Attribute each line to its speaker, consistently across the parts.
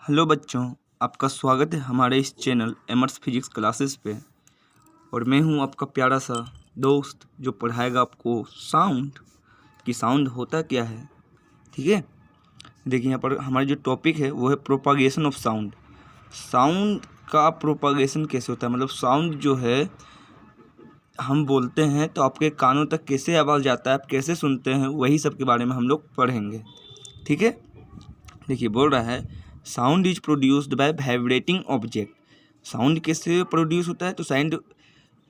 Speaker 1: Hello बच्चों, आपका स्वागत है हमारे इस चैनल एमर्स फिजिक्स क्लासेस पे। और मैं हूं आपका प्यारा सा दोस्त जो पढ़ाएगा आपको साउंड कि साउंड होता क्या है। ठीक है, देखिए यहाँ पर हमारा जो टॉपिक है वो है प्रोपागेशन ऑफ साउंड। साउंड का प्रोपागेशन कैसे होता है, मतलब साउंड जो है हम बोलते हैं तो आपके कानों तक कैसे आवाज़ जाता है, आप कैसे सुनते हैं, वही सब के बारे में हम लोग पढ़ेंगे। ठीक है, देखिए बोल रहा है sound is produced by vibrating object. Sound कैसे प्रोड्यूस होता है, तो साउंड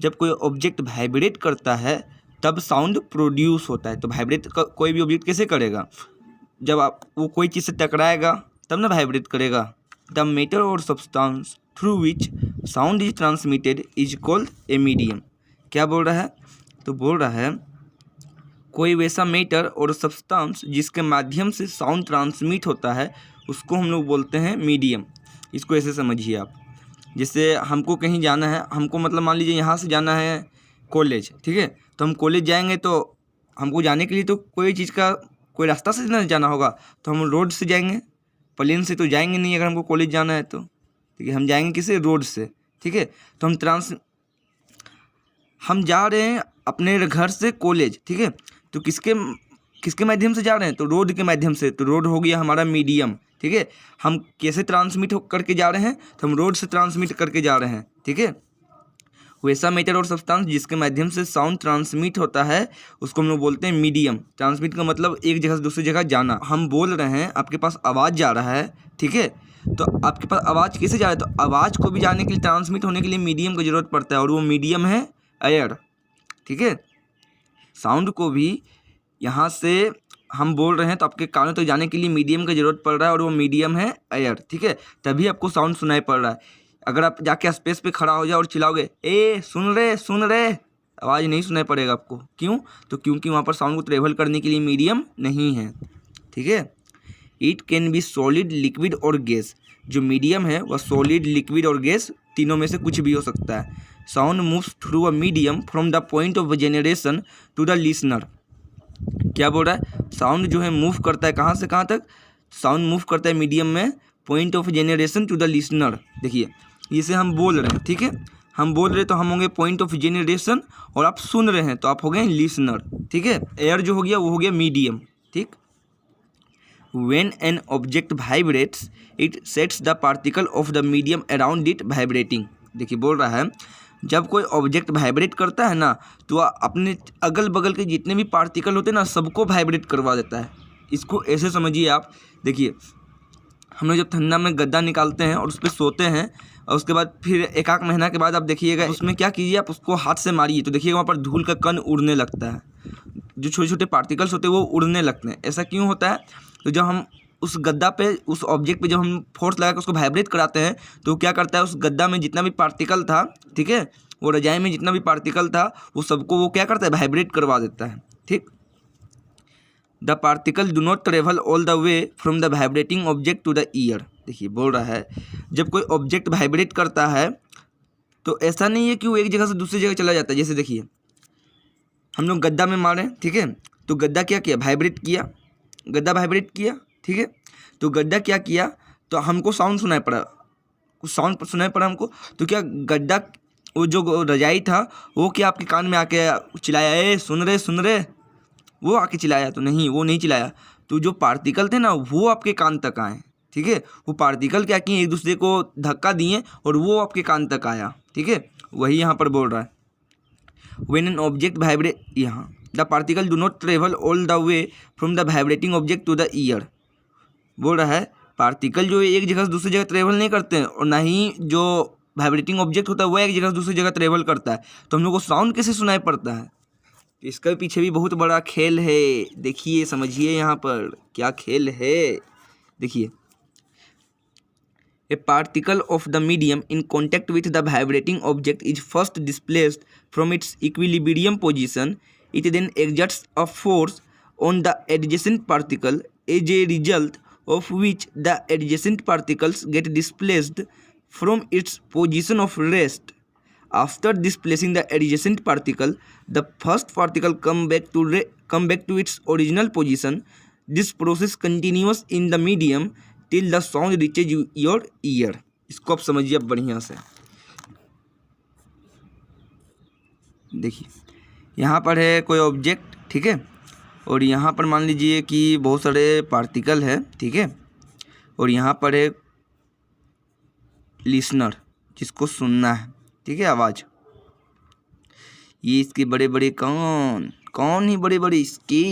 Speaker 1: जब कोई ऑब्जेक्ट वाइब्रेट करता है तब साउंड प्रोड्यूस होता है। तो वाइब्रेट कोई भी ऑब्जेक्ट कैसे करेगा, जब आप वो कोई चीज़ से टकराएगा तब ना वाइब्रेट करेगा। द मैटर और substance through which sound is transmitted is called a medium. क्या बोल रहा है, तो बोल रहा है कोई वैसा मैटर और सब्सटेंस जिसके माध्यम से साउंड ट्रांसमिट होता है उसको हम लोग बोलते हैं मीडियम। इसको ऐसे समझिए आप, जैसे हमको कहीं जाना है, हमको मतलब मान लीजिए यहाँ से जाना है कॉलेज। ठीक है, तो हम कॉलेज जाएंगे तो हमको जाने के लिए तो कोई चीज़ का कोई रास्ता से ना जाना होगा, तो हम रोड से जाएंगे, प्लेन से तो जाएंगे नहीं। अगर हमको कॉलेज जाना है तो ठीक है, हम जाएंगे किसे, रोड से। ठीक है, तो हम जा रहे हैं अपने घर से कॉलेज। ठीक है, तो किसके माध्यम से जा रहे हैं, तो रोड के माध्यम से। तो रोड हो गया हमारा मीडियम। ठीक है, हम कैसे ट्रांसमिट करके जा रहे हैं, तो हम रोड से ट्रांसमिट करके जा रहे हैं। ठीक है, वैसा मैटर और सब्सटेंस जिसके माध्यम से साउंड ट्रांसमिट होता है उसको हम लोग बोलते हैं मीडियम। ट्रांसमिट का मतलब एक जगह से दूसरी जगह जाना। हम बोल रहे हैं, आपके पास आवाज़ जा रहा है। ठीक है, तो आपके पास आवाज़ कैसे जा रहा है, तो आवाज़ को भी जाने के लिए, ट्रांसमिट होने के लिए मीडियम की ज़रूरत पड़ता है, और वो मीडियम है एयर। ठीक है, साउंड को भी यहाँ से हम बोल रहे हैं तो आपके कानों तक जाने के लिए मीडियम की ज़रूरत पड़ रहा है, और वो मीडियम है एयर। ठीक है, तभी आपको साउंड सुनाई पड़ रहा है। अगर आप जाके स्पेस पे खड़ा हो जाओ और चिल्लाओगे ए सुन रहे, आवाज़ नहीं सुनाई पड़ेगा आपको। क्यों, तो क्योंकि वहाँ पर साउंड को ट्रेवल करने के लिए मीडियम नहीं है। ठीक है, it can be solid, liquid और गैस। जो मीडियम है वह सॉलिड, लिक्विड और गैस तीनों में से कुछ भी हो सकता है। Sound moves through a medium from the point of generation to the listener. क्या बोल रहा है, साउंड जो है मूव करता है कहाँ से कहाँ तक, साउंड मूव करता है मीडियम में point of generation to the listener. देखिए इसे हम बोल रहे हैं। ठीक है, हम बोल रहे हैं तो हम होंगे पॉइंट ऑफ जनरेशन, और आप सुन रहे हैं तो आप हो गए लिसनर। ठीक है, एयर जो हो गया वो हो गया मीडियम। ठीक, When an object vibrates, it sets the particle of the medium around it vibrating। देखिए बोल रहा है जब कोई ऑब्जेक्ट वाइब्रेट करता है ना, तो अपने अगल बगल के जितने भी पार्टिकल होते हैं ना सबको वाइब्रेट करवा देता है। इसको ऐसे समझिए आप। देखिए हम लोग जब ठंडा में गद्दा निकालते हैं और उस पर सोते हैं, और उसके बाद फिर एक आध महीना के बाद आप देखिएगा उसमें क्या कीजिए, आप उसको हाथ से मारिए तो देखिएगा वहाँ पर धूल का कण उड़ने लगता है। जो छोटे छोटे पार्टिकल्स होते हैं वो उड़ने लगते हैं। ऐसा क्यों होता है, तो जब हम उस गद्दा पे, उस ऑब्जेक्ट पे जब हम फोर्स लगा के उसको वाइब्रेट कराते हैं तो क्या करता है, उस गद्दा में जितना भी पार्टिकल था, ठीक है, वो रजाई में जितना भी पार्टिकल था वो सबको वो क्या करता है, वाइब्रेट करवा देता है। ठीक, the particle do not travel all the way from the vibrating object to the ear. देखिए बोल रहा है जब कोई ऑब्जेक्ट वाइब्रेट करता है तो ऐसा नहीं है कि वो एक जगह से दूसरी जगह चला जाता है। जैसे देखिए हम लोग गद्दा में मारे, ठीक है, तो गद्दा क्या किया, वाइब्रेट किया, गद्दा वाइब्रेट किया। ठीक है, तो गद्दा क्या किया, तो हमको साउंड सुनाई पड़ा, कुछ साउंड सुनाई पड़ा हमको। तो क्या गद्दा, वो जो रजाई था वो क्या आपके कान में आके चिल्लाया ए सुन रहे, वो आके चिल्लाया? तो नहीं, वो नहीं चिल्लाया। तो जो पार्टिकल थे ना वो आपके कान तक आए। ठीक है, वो पार्टिकल क्या किए, एक दूसरे को धक्का दिए और वो आपके कान तक आया। ठीक है, वही यहाँ पर बोल रहा है व्हेन एन ऑब्जेक्ट वाइब्रेट, यहाँ the particle do not travel all the way from the vibrating object to the ear. बोल रहा है पार्टिकल जो एक जगह से दूसरी जगह ट्रेवल नहीं करते हैं, और ना ही जो वाइब्रेटिंग ऑब्जेक्ट होता है वो एक जगह से दूसरी जगह ट्रेवल करता है। तो हम लोग को साउंड कैसे सुनाई पड़ता है, इसके पीछे भी बहुत बड़ा खेल है। देखिए समझिए यहाँ पर क्या खेल है। देखिए a particle of the medium in contact with the vibrating object is first displaced from its equilibrium position. It then exerts a force on the adjacent particle, as a result of which the adjacent particles get displaced from its position of rest. After displacing the adjacent particle, the first particle come back to its original position. This process continues in the medium till the sound reaches your year. इसको आप समझिए अब बढ़िया से। देखिए यहाँ पर है कोई ऑब्जेक्ट, ठीक है, और यहाँ पर मान लीजिए कि बहुत सारे पार्टिकल है, ठीक है, और यहाँ पर है लिसनर जिसको सुनना है, ठीक है, आवाज़। ये इसके बड़े बड़े कौन ही बड़े बड़े इसके,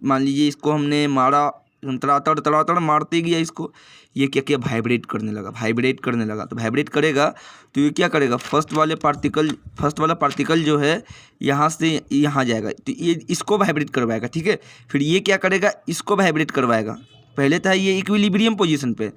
Speaker 1: मान लीजिए इसको हमने मारा, तड़ातड़ मारते गया इसको, ये क्या किया, वाइब्रेट करने लगा। तो वाइब्रेट करेगा तो ये क्या करेगा, फर्स्ट वाला पार्टिकल जो है यहाँ से यहाँ जाएगा, तो ये इसको वाइब्रेट करवाएगा, ठीक है। फिर ये क्या करेगा, इसको वाइब्रेट करवाएगा। पहले था ये इक्विलिब्रियम पोजीशन पे,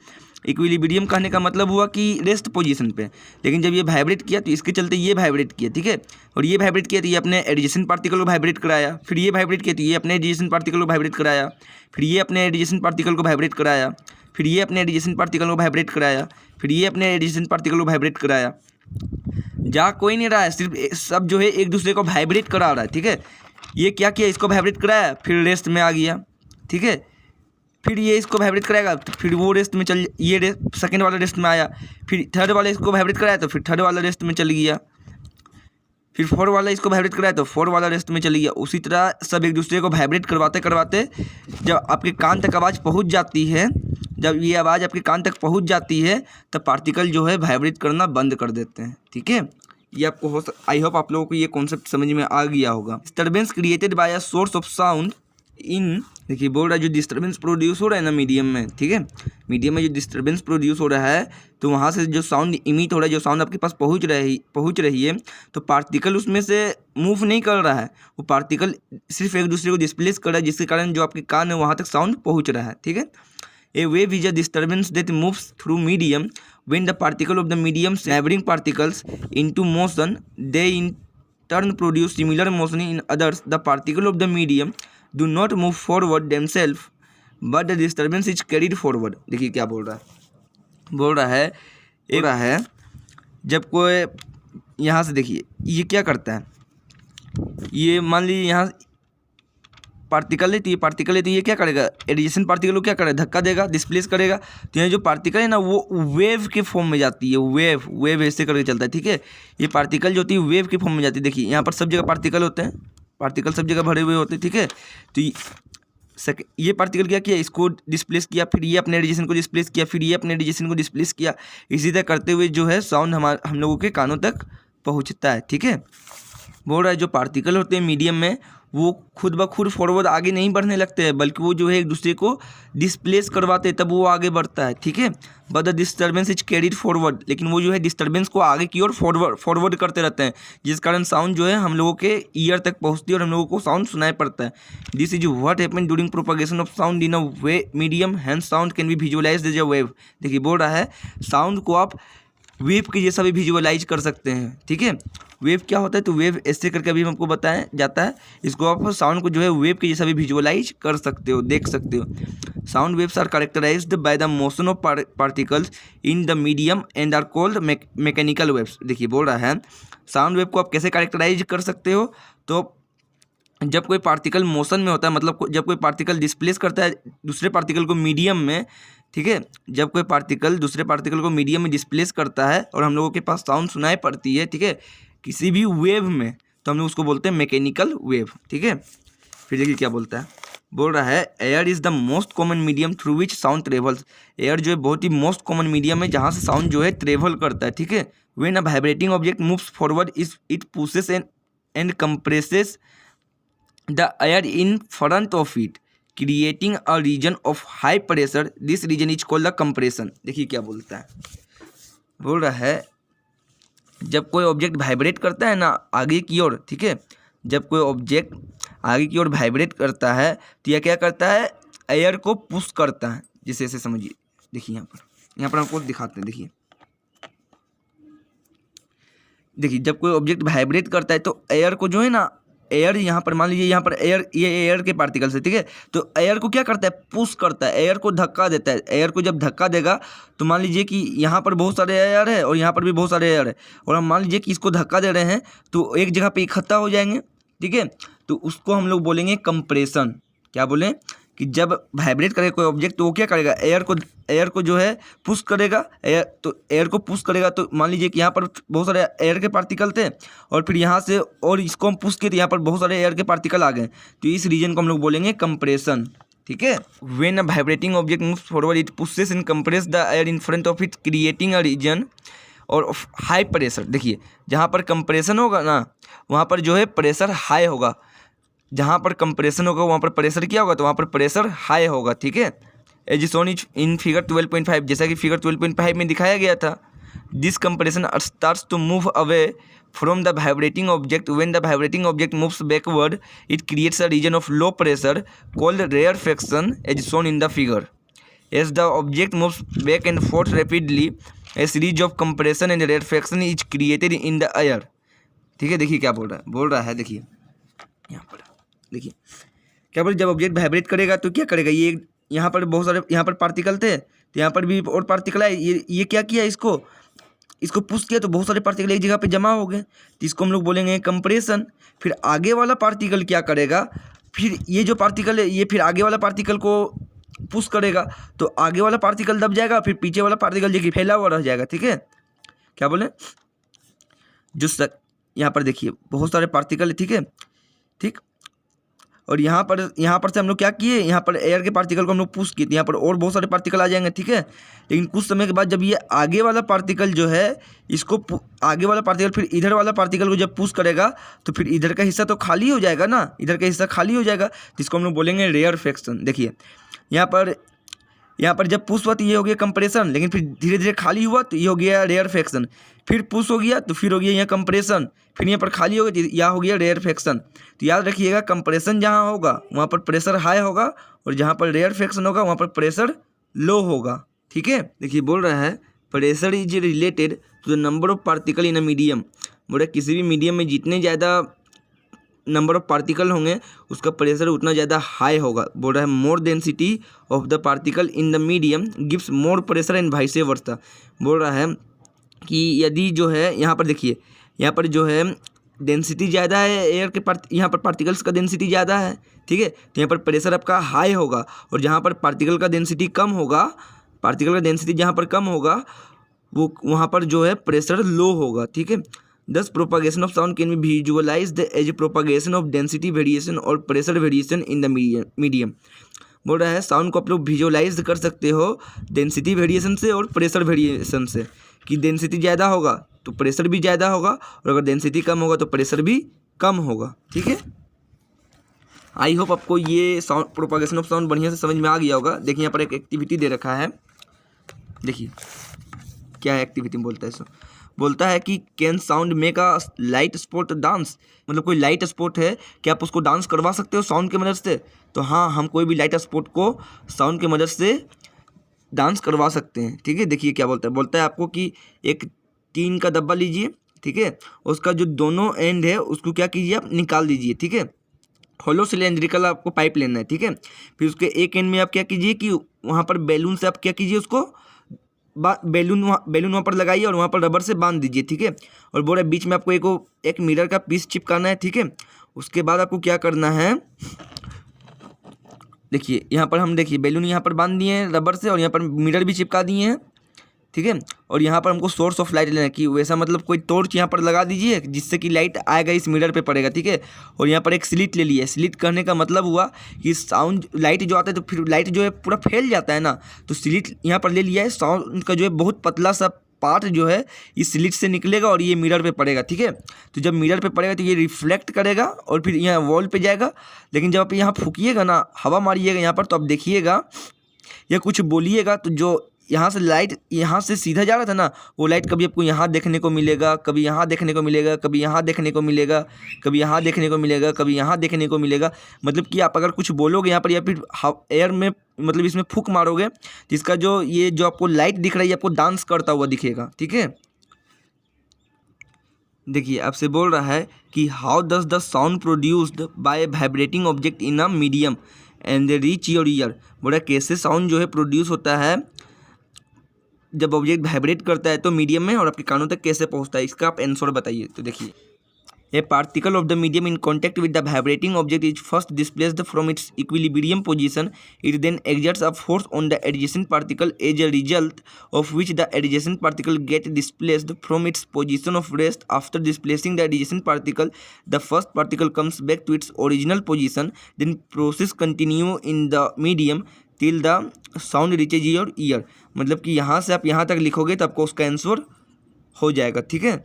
Speaker 1: इक्विलिब्रियम कहने का मतलब हुआ कि रेस्ट पोजीशन पे, लेकिन जब ये वाइब्रेट किया तो इसके चलते ये वाइब्रेट किया, ठीक है, और ये वाइब्रेट किया तो ये अपने एडजेसेंट पार्टिकल को वाइब्रेट कराया, फिर ये वाइब्रेट किया तो ये अपने एडजेसेंट पार्टिकल को वाइब्रेट कराया, फिर ये अपने एडजेसेंट पार्टिकल को वाइब्रेट कराया, फिर ये अपने एडजेसेंट पार्टिकल को वाइब्रेट कराया, फिर ये अपने एडजेसेंट पार्टिकल को वाइब्रेट कराया। जा कोई नहीं रहा है, सिर्फ सब जो है एक दूसरे को वाइब्रेट करा रहा है, ठीक है। ये क्या किया, इसको वाइब्रेट कराया, फिर रेस्ट में आ गया, ठीक है, फिर ये इसको वाइब्रेट कराएगा तो फिर वो रेस्ट में चल, ये सेकंड वाला रेस्ट में आया, फिर थर्ड वाला इसको वाइब्रेट कराया तो फिर थर्ड वाला रेस्ट में चल गया, फिर फोर वाला इसको वाइब्रेट कराया तो फोर वाला रेस्ट में चल गया। उसी तरह सब एक दूसरे को वाइब्रेट करवाते करवाते जब आपके कान तक आवाज़ पहुंच जाती है, जब ये आवाज़ आपके कान तक पहुंच जाती है तब पार्टिकल जो है वाइब्रेट करना बंद कर देते हैं, ठीक है। ये आपको आई होप आप लोगों को ये कॉन्सेप्ट समझ में आ गया होगा। Disturbance created by a source of sound इन, देखिए बोल रहा है जो डिस्टर्बेंस प्रोड्यूस हो रहा है ना मीडियम में, ठीक है, मीडियम में जो डिस्टर्बेंस प्रोड्यूस हो रहा है तो वहाँ से जो साउंड इमिट हो रहा है, जो साउंड आपके पास पहुँच रही है तो पार्टिकल उसमें से मूव नहीं कर रहा है, वो पार्टिकल सिर्फ एक दूसरे को डिस्प्लेस कर रहा है, जिसके कारण जो आपके कान है वहाँ तक साउंड पहुँच रहा है, ठीक है। A wave is a disturbance that moves through medium when the particle of the medium neighbouring particles into motion they in turn produce similar motion in others. The particle of the medium do not move forward themselves but the disturbance is carried forward। देखिए क्या बोल रहा है जब कोई यहाँ से, देखिए ये क्या करता है, ये मान लीजिए यहाँ पार्टिकल है तो ये क्या करेगा, एडिशन पार्टिकल को क्या करेगा, धक्का देगा, डिस्प्लेस करेगा, तो यहाँ जो पार्टिकल है ना वो वेव के फॉर्म में जाती है, वेव ऐसे करके चलता है, ठीक है। ये पार्टिकल जो होती है वेव के फॉर्म में जाती है। देखिए यहाँ पर सब जगह पार्टिकल होते हैं, पार्टिकल सब जगह भरे हुए होते हैं, ठीक है। तो ये पार्टिकल क्या किया, इसको डिस्प्लेस किया, फिर ये अपने एडिशन को डिस्प्लेस किया, फिर ये अपने एडिशन को डिस्प्लेस किया, इसी तरह करते हुए जो है साउंड हम लोगों के कानों तक पहुंचता है, ठीक है। बोल रहा है जो पार्टिकल होते हैं मीडियम में वो खुद ब खुद फॉरवर्ड आगे नहीं बढ़ने लगते हैं, बल्कि वो जो है एक दूसरे को डिस्प्लेस करवाते हैं तब वो आगे बढ़ता है, ठीक है। But the disturbance is carried forward, लेकिन वो जो है डिस्टर्बेंस को आगे की ओर फॉरवर्ड करते रहते हैं, जिस कारण साउंड जो है हम लोगों के ईयर तक पहुंचती है और हम लोगों को साउंड सुनाई पड़ता है। This is what happen during propagation of sound in a way medium, hence sound can be visualised as a wave. देखिए बोल रहा है साउंड को आप वेव के जैसा भी विजुअलाइज कर सकते हैं, ठीक है। वेव क्या होता है, तो वेव ऐसे करके अभी हमको बताया जाता है, इसको आप साउंड को जो है वेव के जैसा भी विजुअलाइज कर सकते हो, देख सकते हो। Sound waves are characterised by the motion of particles in the medium and are called mechanical waves. देखिए बोल रहा है साउंड वेव को आप कैसे कैरेक्टराइज कर सकते हो, तो जब कोई पार्टिकल मोशन में होता है, मतलब जब कोई पार्टिकल डिस्प्लेस करता है दूसरे पार्टिकल को मीडियम में, ठीक है, जब कोई पार्टिकल दूसरे पार्टिकल को मीडियम में डिस्प्लेस करता है और हम लोगों के पास साउंड सुनाई पड़ती है, ठीक है, किसी भी वेव में, तो हम लोग उसको बोलते हैं मैकेनिकल वेव, ठीक है। फिर देखिए क्या बोलता है, बोल रहा है air is the most common medium through which sound travels. Air जो है बहुत ही मोस्ट कॉमन मीडियम है जहाँ से साउंड जो है ट्रेवल करता है, ठीक है। When a vibrating object moves forward it pushes and compresses the air in front of it creating a region of high pressure, this region is called the compression. देखिए क्या बोलता है, बोल रहा है जब कोई ऑब्जेक्ट वाइब्रेट करता है ना आगे की ओर, ठीक है, जब कोई ऑब्जेक्ट आगे की ओर वाइब्रेट करता है तो यह क्या करता है, एयर को पुश करता है, जिसे ऐसे समझिए। देखिए यहाँ पर आपको दिखाते हैं, देखिए जब कोई ऑब्जेक्ट वाइब्रेट करता है तो एयर को जो है ना, एयर यहाँ पर मान लीजिए यहाँ पर एयर, ये एयर के पार्टिकल्स है, ठीक है, तो एयर को क्या करता है, पुश करता है, एयर को धक्का देता है। एयर को जब धक्का देगा तो मान लीजिए कि यहाँ पर बहुत सारे एयर है और यहाँ पर भी बहुत सारे एयर है, और हम मान लीजिए कि इसको धक्का दे रहे हैं तो एक जगह पे इकट्ठा हो जाएंगे, ठीक है, तो उसको हम लोग बोलेंगे कंप्रेशन। क्या बोलें, कि जब वाइब्रेट करेगा कोई ऑब्जेक्ट तो वो क्या करेगा, एयर को जो है पुश करेगा, एयर को पुश करेगा। तो मान लीजिए कि यहाँ पर बहुत सारे एयर के पार्टिकल थे और फिर यहाँ से और इसको हम पुश किए तो यहाँ पर बहुत सारे एयर के पार्टिकल आ गए, तो इस रीजन को हम लोग बोलेंगे कंप्रेशन। ठीक है, when a vibrating object moves forward it pushes and compress the air in front of it creating a region और हाई प्रेशर। देखिए जहाँ पर कंप्रेशन होगा ना वहाँ पर जो है प्रेशर हाई होगा, जहाँ पर कंप्रेशन होगा वहाँ पर प्रेशर क्या होगा, तो वहाँ पर प्रेशर हाई होगा। ठीक है, एज शोन इन फिगर 12.5, जैसा कि फिगर 12.5 में दिखाया गया था। This compression starts to move away from the vibrating object. When the vibrating object moves backward it creates a region of low pressure called rarefaction as shown in the figure. As the object moves back and forth rapidly a series of compression and rarefaction is created in the air. ठीक है, देखिए क्या बोल रहा है देखिए यहाँ पर देखिए क्या बोले, जब ऑब्जेक्ट वाइब्रेट करेगा तो क्या करेगा, ये यहाँ पर बहुत सारे यहाँ पर पार्टिकल थे तो यहाँ पर भी और पार्टिकल आए, ये क्या किया, इसको पुश किया तो बहुत सारे पार्टिकल एक जगह पे जमा हो गए, तो इसको हम लोग बोलेंगे कंप्रेशन। फिर आगे वाला पार्टिकल क्या करेगा, फिर ये जो पार्टिकल है ये फिर आगे वाला पार्टिकल को पुश करेगा तो आगे वाला पार्टिकल दब जाएगा, फिर पीछे वाला पार्टिकल जो कि फैला हुआ रह जाएगा। ठीक है, क्या बोले, जो यहाँ पर देखिए बहुत सारे पार्टिकल है। ठीक है, ठीक, और यहाँ पर से हम लोग क्या किए, यहाँ पर एयर के पार्टिकल को हम लोग पुश किए, यहाँ पर और बहुत सारे पार्टिकल आ जाएंगे। ठीक है, लेकिन कुछ समय के बाद जब ये आगे वाला पार्टिकल जो है इसको आगे वाला पार्टिकल फिर इधर वाला पार्टिकल को जब पुश करेगा तो फिर इधर का हिस्सा तो खाली हो जाएगा ना, इधर का हिस्सा खाली हो जाएगा, जिसको हम लोग बोलेंगे रेयरफैक्शन। देखिए यहाँ पर जब पुश हुआ तो ये हो गया कंप्रेशन, लेकिन फिर धीरे धीरे खाली हुआ तो ये हो गया रेयरफैक्शन। फिर पुश हो गया तो फिर हो गया यहाँ कंप्रेशन, फिर यहाँ पर खाली हो गया तो यह हो गया रेयरफैक्शन। तो याद रखिएगा कंप्रेशन जहाँ होगा वहाँ पर प्रेशर हाई होगा और जहाँ पर रेयरफैक्शन होगा वहाँ पर प्रेशर लो होगा। ठीक है, देखिए बोल रहा है pressure is related to the number of particle in a medium. बोल रहा है किसी भी मीडियम में जितने ज़्यादा नंबर ऑफ पार्टिकल होंगे उसका प्रेशर उतना ज़्यादा हाई होगा। बोल रहा है more density of the particle in the medium gives more pressure and vice versa. बोल रहा है कि यदि जो है यहाँ पर देखिए यहाँ पर जो है डेंसिटी ज़्यादा है एयर के यहाँ पर पार्टिकल्स का डेंसिटी ज़्यादा है। ठीक है, तो यहाँ पर प्रेशर आपका हाई होगा और जहाँ पर पार्टिकल का डेंसिटी कम होगा, पार्टिकल का डेंसिटी जहाँ पर कम होगा वो वहाँ पर जो है प्रेशर लो होगा। ठीक है, Thus propagation of sound can be visualized as propagation of density variation और pressure variation in the medium। बोल रहा है साउंड को आप लोग विजुअलाइज कर सकते हो डेंसिटी वेरिएशन से और प्रेशर वेरिएशन से, कि डेंसिटी ज़्यादा होगा तो प्रेशर भी ज़्यादा होगा और अगर डेंसिटी कम होगा तो प्रेशर भी कम होगा। ठीक है, आई होप आपको ये साउंड प्रोपागेशन ऑफ साउंड बढ़िया से समझ में आ गया होगा। देखिए यहाँ पर एक एक्टिविटी दे रखा है, देखिए क्या है एक्टिविटी बोलता है सो बोलता है कि can sound make a light sport dance. मतलब कोई लाइट स्पोर्ट है क्या आप उसको डांस करवा सकते हो साउंड की मदद से। तो हाँ, हम कोई भी लाइट स्पोर्ट को साउंड की मदद से डांस करवा सकते हैं। ठीक है, देखिए क्या बोलता है आपको कि एक टीन का डब्बा लीजिए। ठीक है, उसका जो दोनों एंड है उसको क्या कीजिए आप निकाल दीजिए। ठीक है, होलो सिलेंड्रिकल आपको पाइप लेना है। ठीक है, फिर उसके एक एंड में आप क्या कीजिए कि वहाँ पर बैलून से आप क्या कीजिए उसको बैलून वहाँ पर लगाइए और वहाँ पर रबर से बांध दीजिए। ठीक है, और बोल रहे बीच में आपको एक मिरर का पीस चिपकाना है। ठीक है, उसके बाद आपको क्या करना है, देखिए यहाँ पर हम देखिए बैलून यहाँ पर बांध दिए हैं रबर से और यहाँ पर मिरर भी चिपका दिए हैं। ठीक है, और यहाँ पर हमको सोर्स ऑफ लाइट लेना है कि वैसा मतलब कोई टॉर्च यहाँ पर लगा दीजिए जिससे कि लाइट आएगा इस मिरर पे पड़ेगा। ठीक है, और यहाँ पर एक स्लिट ले लिया। स्लिट करने का मतलब हुआ कि साउंड लाइट जो आता है तो फिर लाइट जो है पूरा फैल जाता है ना, तो स्लिट यहाँ पर ले लिया है। साउंड का जो है बहुत पतला सा पार्ट जो है इस स्लिट से निकलेगा और ये मिरर पे पड़ेगा। ठीक है, तो जब मिरर पे पड़ेगा तो ये रिफ्लेक्ट करेगा और फिर यहाँ वॉल पे जाएगा। लेकिन जब आप यहाँ फूकिएगा ना, हवा मारिएगा यहाँ पर, तो आप देखिएगा या कुछ बोलिएगा तो जो यहाँ से लाइट यहाँ से सीधा जा रहा था ना, वो लाइट कभी आपको यहाँ देखने को मिलेगा, कभी यहाँ देखने को मिलेगा, कभी यहाँ देखने को मिलेगा, कभी यहाँ देखने को मिलेगा, कभी यहाँ देखने को मिलेगा। मतलब कि आप अगर कुछ बोलोगे यहाँ पर या फिर एयर में मतलब इसमें फूक मारोगे तो इसका जो ये जो आपको लाइट दिख रही है आपको डांस करता हुआ दिखेगा। ठीक है, देखिए आपसे बोल रहा है कि how does the sound produced by vibrating object in a medium and reach your year. बोला कैसे साउंड जो है प्रोड्यूस होता है जब ऑब्जेक्ट वाइब्रेट करता है तो मीडियम में और आपके कानों तक कैसे पहुंचता है, इसका आप आंसर बताइए। तो देखिए a particle of the medium in contact with the vibrating object is first displaced from its equilibrium position. It then exerts a force on the adjacent particle, as a result of which the adjacent particle get displaced from its position of rest. After displacing the adjacent particle, the first particle comes back to its original position. Then process continue in the medium till the sound reaches your ear. मतलब कि यहाँ से आप यहाँ तक लिखोगे तो आपको उसका आंसर हो जाएगा. ठीक है,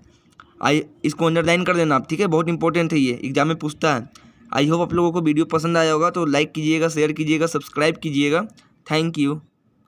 Speaker 1: इसको अंडरलाइन कर देना आप. ठीक है, बहुत इंपॉर्टेंट है, ये एग्जाम में पूछता है. आई होप आप लोगों को वीडियो पसंद आया होगा, तो लाइक कीजिएगा, शेयर कीजिएगा, सब्सक्राइब कीजिएगा. Thank you.